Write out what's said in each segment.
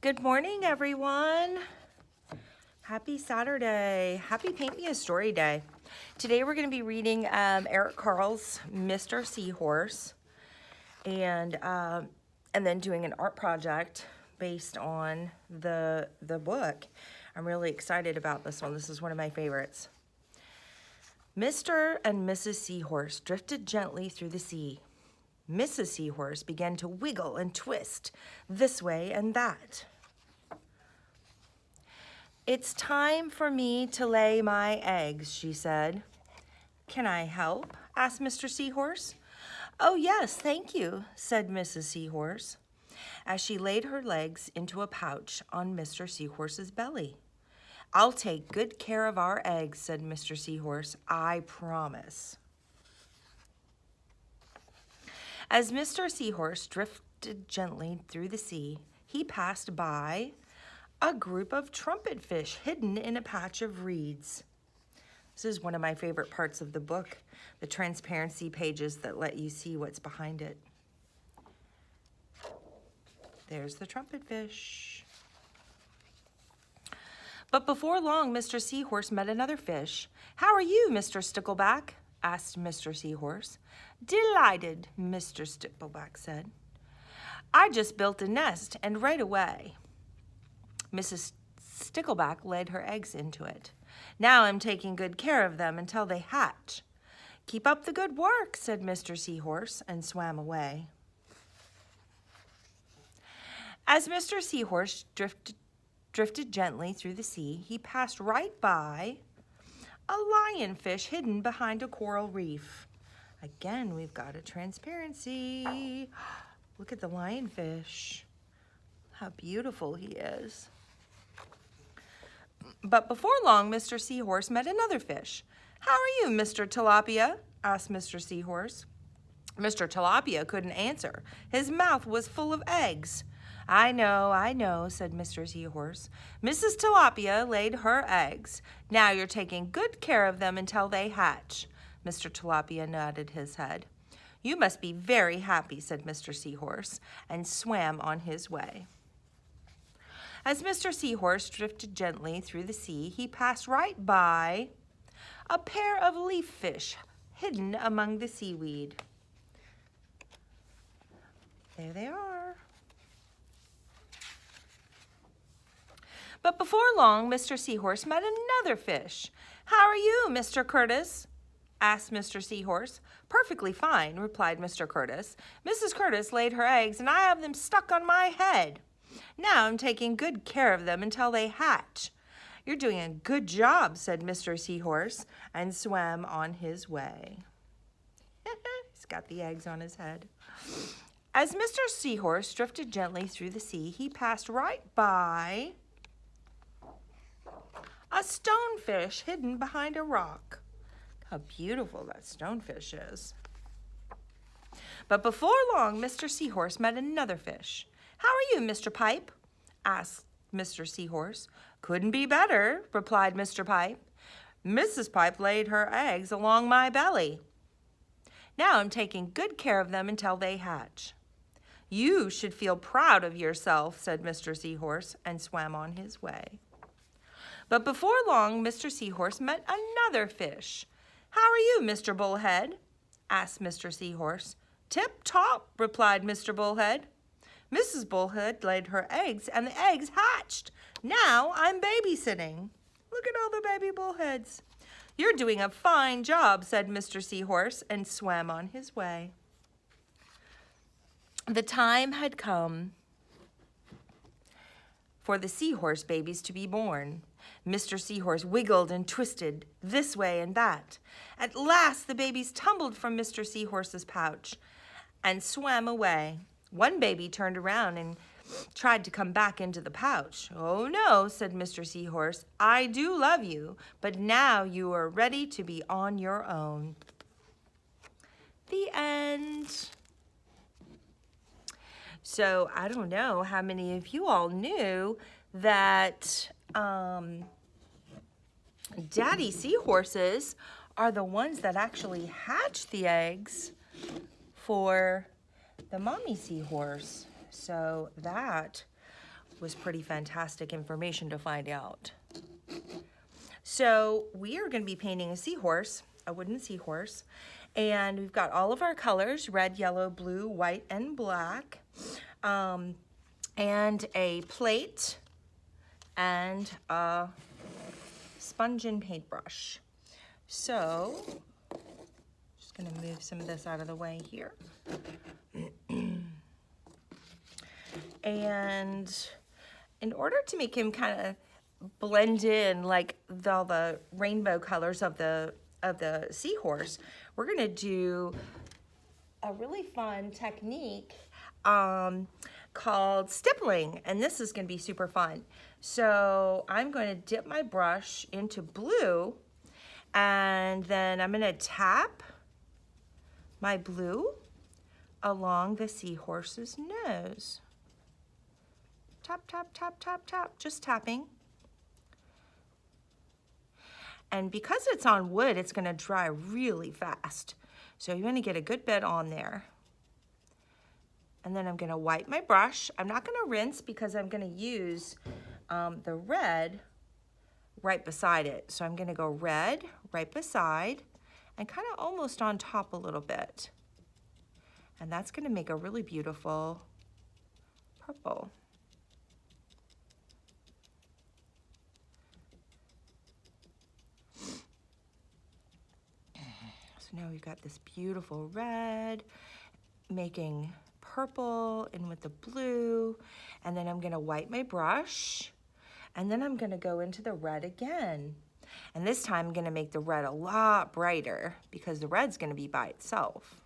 Good morning, everyone. Happy Saturday. Happy Paint Me a Story Day. Today we're going to be reading Eric Carle's Mr. Seahorse and then doing an art project based on the book. I'm really excited about this one. This is one of my favorites. Mr. and Mrs. Seahorse drifted gently through the sea. Mrs. Seahorse began to wiggle and twist this way and that. "It's time for me to lay my eggs," she said. "Can I help?" asked Mr. Seahorse. "Oh, yes, thank you," said Mrs. Seahorse, as she laid her legs into a pouch on Mr. Seahorse's belly. "I'll take good care of our eggs," said Mr. Seahorse. "I promise." As Mr. Seahorse drifted gently through the sea, he passed by a group of trumpet fish hidden in a patch of reeds. This is one of my favorite parts of the book, the transparency pages that let you see what's behind it. There's the trumpet fish. But before long, Mr. Seahorse met another fish. "How are you, Mr. Stickleback?" asked Mr. Seahorse. "Delighted," Mr. Stickleback said. "I just built a nest and right away." Mrs. Stickleback laid her eggs into it. "Now I'm taking good care of them until they hatch." "Keep up the good work," said Mr. Seahorse, and swam away. As Mr. Seahorse drifted gently through the sea, he passed right by a lionfish hidden behind a coral reef. Again, we've got a transparency. Look at the lionfish. How beautiful he is. But before long, Mr. Seahorse met another fish. "How are you, Mr. Tilapia?" asked Mr. Seahorse. Mr. Tilapia couldn't answer. His mouth was full of eggs. I know," said Mr. Seahorse. "Mrs. Tilapia laid her eggs. Now you're taking good care of them until they hatch." Mr. Tilapia nodded his head. "You must be very happy," said Mr. Seahorse, and swam on his way. As Mr. Seahorse drifted gently through the sea, he passed right by a pair of leaf fish hidden among the seaweed. There they are. But before long, Mr. Seahorse met another fish. "How are you, Mr. Curtis?" asked Mr. Seahorse. "Perfectly fine," replied Mr. Curtis. "Mrs. Curtis laid her eggs, and I have them stuck on my head. Now I'm taking good care of them until they hatch." "You're doing a good job," said Mr. Seahorse, and swam on his way. He's got the eggs on his head. As Mr. Seahorse drifted gently through the sea, he passed right by a stonefish hidden behind a rock. How beautiful that stonefish is. But before long, Mr. Seahorse met another fish. "How are you, Mr. Pipe?" asked Mr. Seahorse. "Couldn't be better," replied Mr. Pipe. "Mrs. Pipe laid her eggs along my belly. Now I'm taking good care of them until they hatch." "You should feel proud of yourself," said Mr. Seahorse, and swam on his way. But before long, Mr. Seahorse met another fish. "How are you, Mr. Bullhead?" asked Mr. Seahorse. "Tip-top," replied Mr. Bullhead. "Mrs. Bullhead laid her eggs, and the eggs hatched. Now I'm babysitting." Look at all the baby bullheads. "You're doing a fine job," said Mr. Seahorse, and swam on his way. The time had come for the seahorse babies to be born. Mr. Seahorse wiggled and twisted this way and that. At last the babies tumbled from Mr. Seahorse's pouch and swam away. One baby turned around and tried to come back into the pouch. "Oh no," said Mr. Seahorse. "I do love you, but now you are ready to be on your own." The end. So I don't know how many of you all knew that daddy seahorses are the ones that actually hatch the eggs for the mommy seahorse. So that was pretty fantastic information to find out. So we are going to be painting a seahorse, a wooden seahorse, and we've got all of our colors, red, yellow, blue, white, and black, and a plate and a sponge and paintbrush. So, just going to move some of this out of the way here. And in order to make him kind of blend in like all the rainbow colors of the seahorse, we're going to do a really fun technique called stippling, and this is going to be super fun. So I'm going to dip my brush into blue, and then I'm going to tap my blue along the seahorse's nose. Tap, tap, tap, tap, tap, just tapping. And because it's on wood, it's going to dry really fast. So you're going to get a good bit on there. And then I'm going to wipe my brush. I'm not going to rinse because I'm going to use the red right beside it. So I'm going to go red right beside and kind of almost on top a little bit. And that's going to make a really beautiful purple. So now we've got this beautiful red making purple in with the blue, and then I'm going to wipe my brush, and then I'm going to go into the red again. And this time I'm going to make the red a lot brighter because the red's going to be by itself.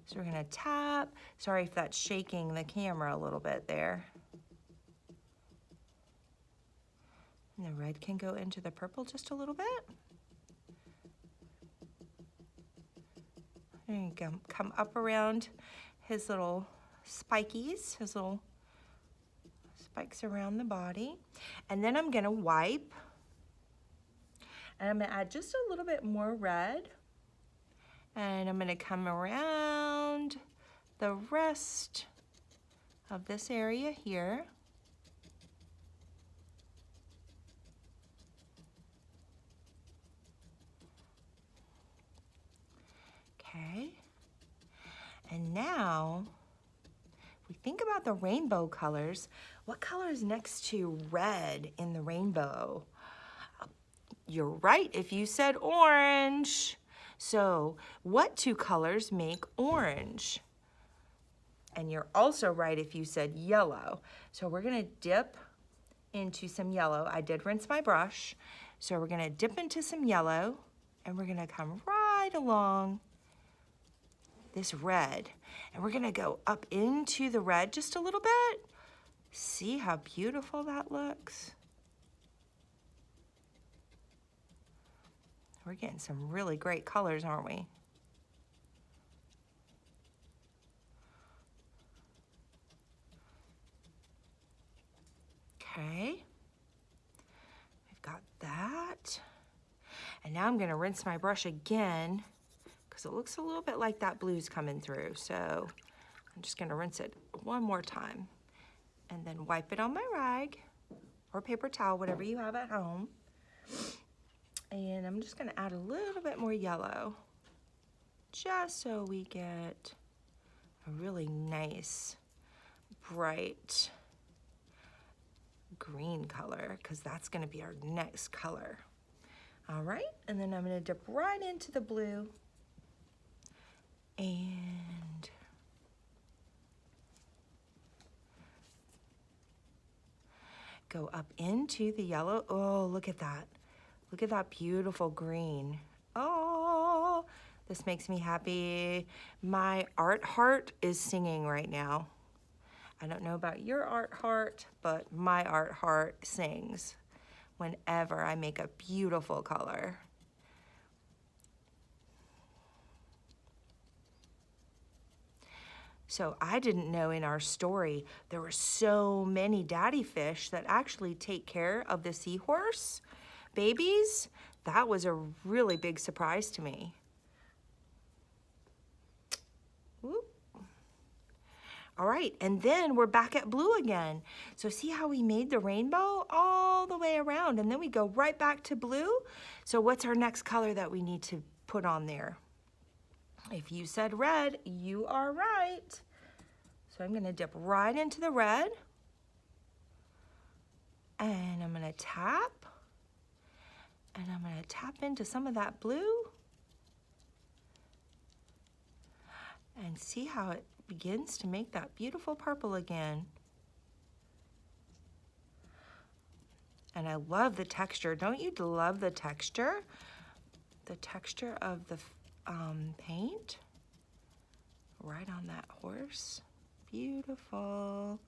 So we're going to tap. Sorry if that's shaking the camera a little bit there. And the red can go into the purple just a little bit. And come up around his little spikies, his little spikes around the body. And then I'm gonna wipe, and I'm gonna add just a little bit more red. And I'm gonna come around the rest of this area here. Okay, and now, if we think about the rainbow colors, what color is next to red in the rainbow? You're right if you said orange. So, what two colors make orange? And you're also right if you said yellow. So we're gonna dip into some yellow. I did rinse my brush. So we're gonna dip into some yellow, and we're gonna come right along this red, and we're gonna go up into the red just a little bit. See how beautiful that looks? We're getting some really great colors, aren't we? Okay, we've got that. And now I'm gonna rinse my brush again because it looks a little bit like that blue's coming through. So I'm just gonna rinse it one more time and then wipe it on my rag or paper towel, whatever you have at home. And I'm just gonna add a little bit more yellow just so we get a really nice, bright green color, because that's gonna be our next color. All right, and then I'm gonna dip right into the blue and go up into the yellow. Oh, look at that. Look at that beautiful green. Oh, this makes me happy. My art heart is singing right now. I don't know about your art heart, but my art heart sings whenever I make a beautiful color. So I didn't know in our story there were so many daddy fish that actually take care of the seahorse babies. That was a really big surprise to me. Whoop. All right, and then we're back at blue again. So see how we made the rainbow all the way around, and then we go right back to blue? So what's our next color that we need to put on there? If you said red, you are right. So I'm gonna dip right into the red, and I'm gonna tap, and I'm gonna tap into some of that blue, and see how it begins to make that beautiful purple again. And I love the texture. Don't you love the texture? The texture of the paint right on that horse. Beautiful.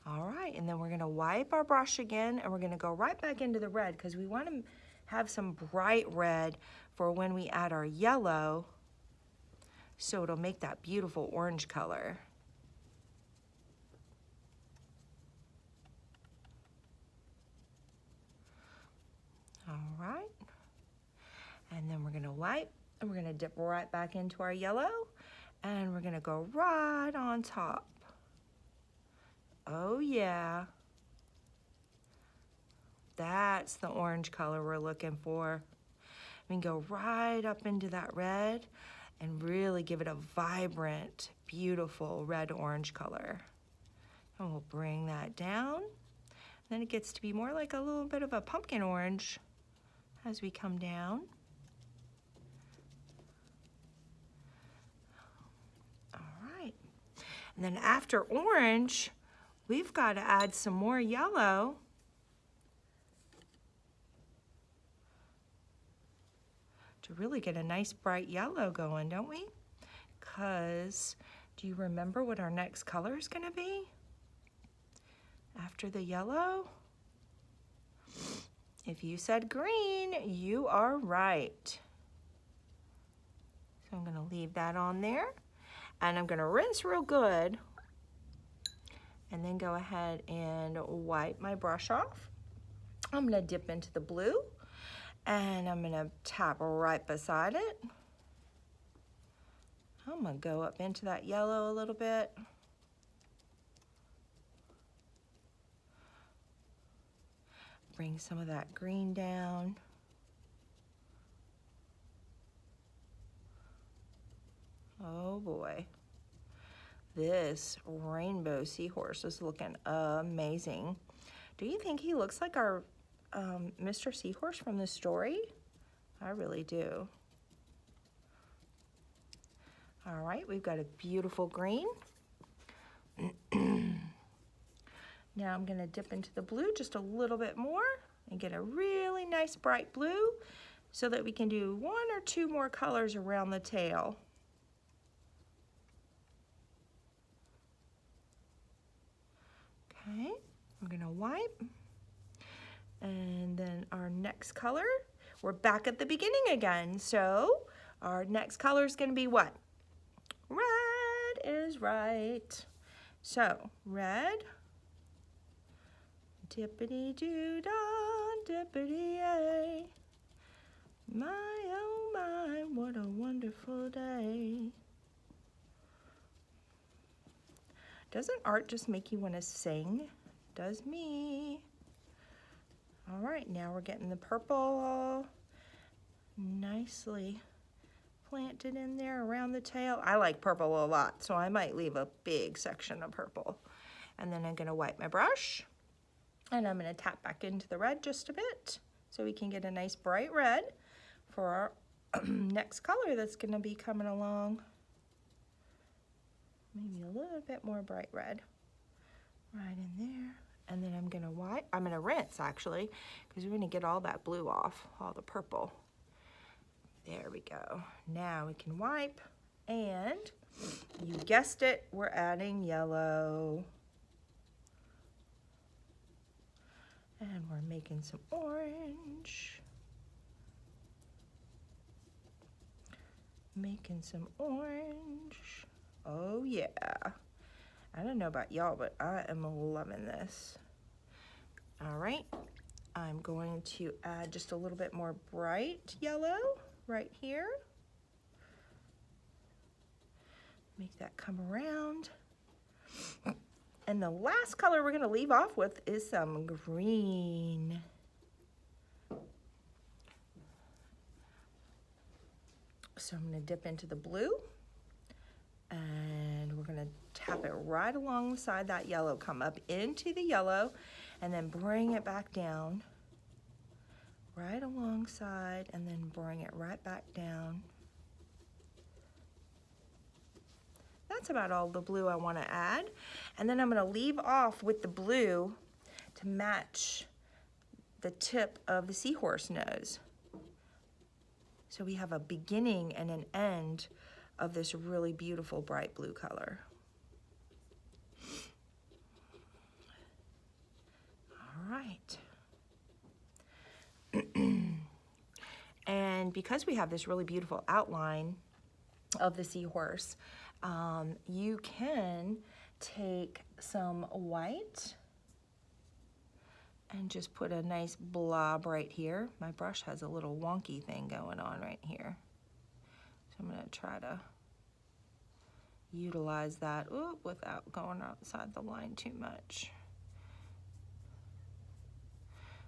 All right, and then we're gonna wipe our brush again, and we're gonna go right back into the red because we want to have some bright red for when we add our yellow, so it'll make that beautiful orange color. All right, and then we're gonna wipe, and we're gonna dip right back into our yellow, and we're gonna go right on top. Oh yeah, that's the orange color we're looking for. We can go right up into that red and really give it a vibrant, beautiful red-orange color. And we'll bring that down. Then it gets to be more like a little bit of a pumpkin orange as we come down. All right. And then after orange, we've got to add some more yellow. To really get a nice bright yellow going, don't we? Because do you remember what our next color is going to be? After the yellow? If you said green, you are right. So I'm going to leave that on there, and I'm going to rinse real good, and then go ahead and wipe my brush off. I'm going to dip into the blue, and I'm going to tap right beside it. I'm going to go up into that yellow a little bit. Bring some of that green down. Oh boy. This rainbow seahorse is looking amazing. Do you think he looks like our Mr. Seahorse from the story? I really do. All right, we've got a beautiful green. Now I'm gonna dip into the blue just a little bit more and get a really nice bright blue so that we can do 1 or 2 more colors around the tail. Okay, we're gonna wipe. And then our next color, we're back at the beginning again. So our next color is gonna be what? Red is right. So red, dippity-doo-dah, dippity-yay. My, oh my, what a wonderful day. Doesn't art just make you want to sing? Does me. All right, now we're getting the purple nicely planted in there around the tail. I like purple a lot, so I might leave a big section of purple. And then I'm gonna wipe my brush, and I'm gonna tap back into the red just a bit so we can get a nice bright red for our next color that's gonna be coming along. Maybe a little bit more bright red right in there. And then I'm gonna rinse actually, because we're gonna get all that blue off, all the purple. There we go. Now we can wipe, and you guessed it, we're adding yellow. And we're making some orange. Making some orange. Oh yeah. I don't know about y'all, but I am loving this. All right, I'm going to add just a little bit more bright yellow right here. Make that come around. And the last color we're going to leave off with is some green. So I'm going to dip into the blue, and we're going to tap it right alongside that yellow. Come up into the yellow, and then bring it back down, right alongside, and then bring it right back down. That's about all the blue I want to add. And then I'm going to leave off with the blue to match the tip of the seahorse nose. So we have a beginning and an end of this really beautiful bright blue color. All right. And because we have this really beautiful outline of the seahorse, you can take some white and just put a nice blob right here. My brush has a little wonky thing going on right here. So I'm gonna try to utilize that without going outside the line too much.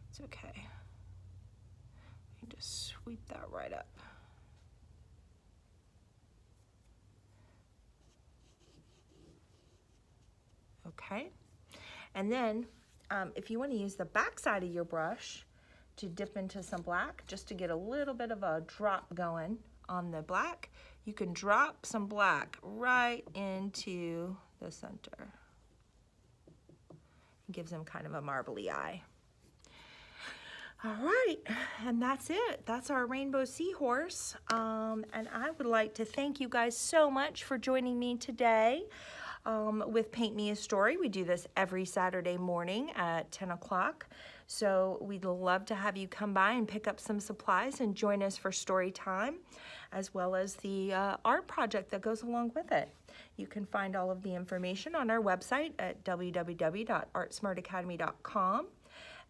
It's okay. You just sweep that right up. Okay, and then if you want to use the back side of your brush to dip into some black, just to get a little bit of a drop going on the black, you can drop some black right into the center. It gives them kind of a marbly eye. All right, and that's it. That's our rainbow seahorse. And I would like to thank you guys so much for joining me today with Paint Me a Story. We do this every Saturday morning at 10 o'clock. So we'd love to have you come by and pick up some supplies and join us for story time, as well as the art project that goes along with it. You can find all of the information on our website at www.artsmartacademy.com.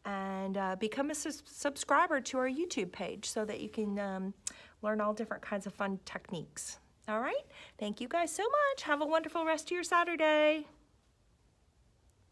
and become a subscriber to our YouTube page so that you can learn all different kinds of fun techniques. All right, thank you guys so much. Have a wonderful rest of your Saturday.